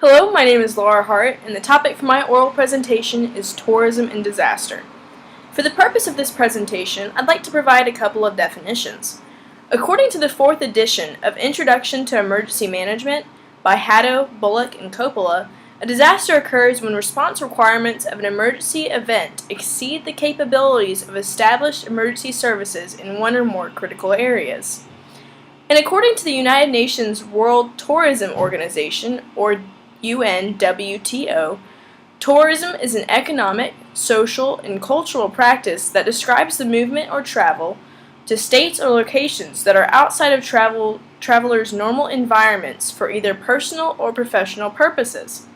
Hello, my name is Laura Hart, and the topic for my oral presentation is tourism and disaster. For the purpose of this presentation, I'd like to provide a couple of definitions. According to the 4th edition of Introduction to Emergency Management by Haddo, Bullock, and Coppola, a disaster occurs when response requirements of an emergency event exceed the capabilities of established emergency services in one or more critical areas. And according to the United Nations World Tourism Organization, or UNWTO, tourism is an economic, social, and cultural practice that describes the movement or travel to states or locations that are outside of travelers' normal environments for either personal or professional purposes.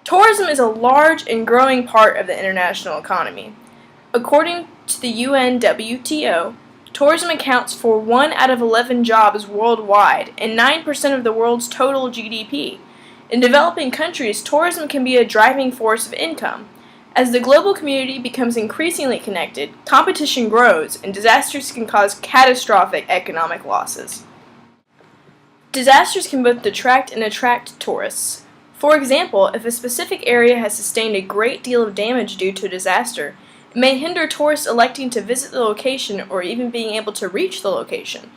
Tourism is a large and growing part of the international economy. According to the UNWTO, tourism accounts for 1 out of 11 jobs worldwide and 9% of the world's total GDP. In developing countries, tourism can be a driving force of income. As the global community becomes increasingly connected, competition grows, and disasters can cause catastrophic economic losses. Disasters can both detract and attract tourists. For example, if a specific area has sustained a great deal of damage due to a disaster, it may hinder tourists electing to visit the location or even being able to reach the location.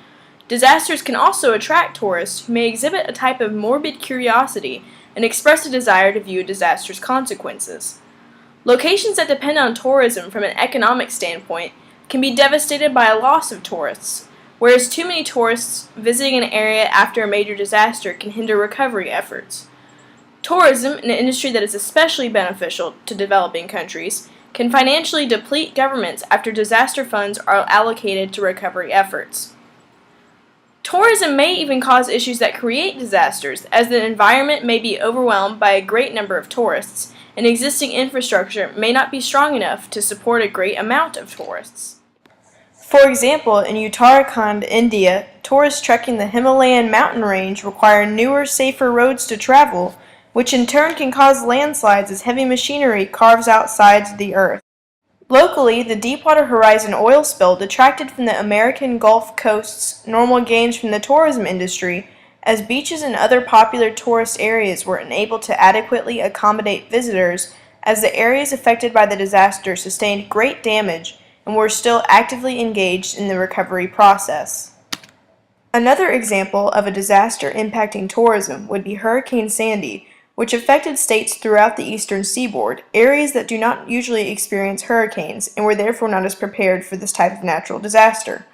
Disasters can also attract tourists who may exhibit a type of morbid curiosity and express a desire to view a disaster's consequences. Locations that depend on tourism from an economic standpoint can be devastated by a loss of tourists, whereas too many tourists visiting an area after a major disaster can hinder recovery efforts. Tourism, an industry that is especially beneficial to developing countries, can financially deplete governments after disaster funds are allocated to recovery efforts. Tourism may even cause issues that create disasters, as the environment may be overwhelmed by a great number of tourists, and existing infrastructure may not be strong enough to support a great amount of tourists. For example, in Uttarakhand, India, tourists trekking the Himalayan mountain range require newer, safer roads to travel, which in turn can cause landslides as heavy machinery carves out sides of the earth. Locally, the Deepwater Horizon oil spill detracted from the American Gulf Coast's normal gains from the tourism industry, as beaches and other popular tourist areas were unable to adequately accommodate visitors, as the areas affected by the disaster sustained great damage and were still actively engaged in the recovery process. Another example of a disaster impacting tourism would be Hurricane Sandy, which affected states throughout the eastern seaboard, areas that do not usually experience hurricanes and were therefore not as prepared for this type of natural disaster.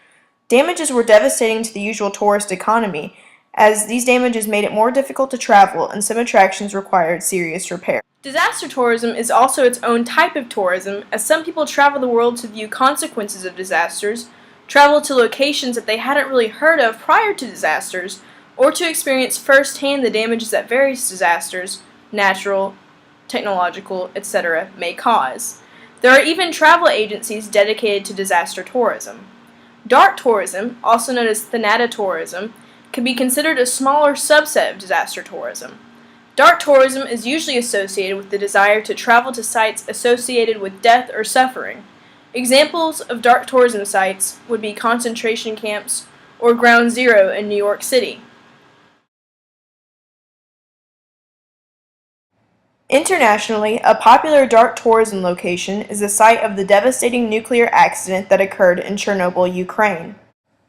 Damages were devastating to the usual tourist economy, as these damages made it more difficult to travel and some attractions required serious repair. Disaster tourism is also its own type of tourism, as some people travel the world to view consequences of disasters, travel to locations that they hadn't really heard of prior to disasters, or to experience firsthand the damages that various disasters, natural, technological, etc., may cause. There are even travel agencies dedicated to disaster tourism. Dark tourism, also known as thanatotourism, can be considered a smaller subset of disaster tourism. Dark tourism is usually associated with the desire to travel to sites associated with death or suffering. Examples of dark tourism sites would be concentration camps or Ground Zero in New York City. Internationally, a popular dark tourism location is the site of the devastating nuclear accident that occurred in Chernobyl, Ukraine.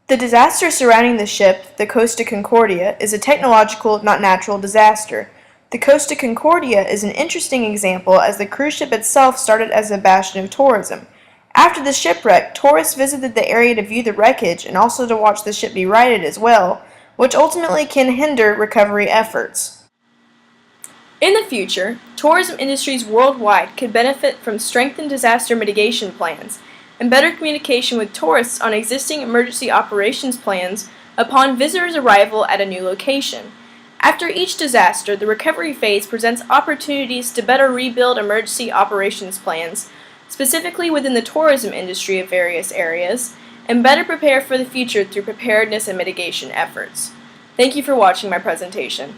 The disaster surrounding the ship, the Costa Concordia, is a technological, not natural disaster. The Costa Concordia is an interesting example, as the cruise ship itself started as a bastion of tourism. After the shipwreck, tourists visited the area to view the wreckage and also to watch the ship be righted as well, which ultimately can hinder recovery efforts. In the future, tourism industries worldwide could benefit from strengthened disaster mitigation plans and better communication with tourists on existing emergency operations plans upon visitors' arrival at a new location. After each disaster, the recovery phase presents opportunities to better rebuild emergency operations plans, specifically within the tourism industry of various areas, and better prepare for the future through preparedness and mitigation efforts. Thank you for watching my presentation.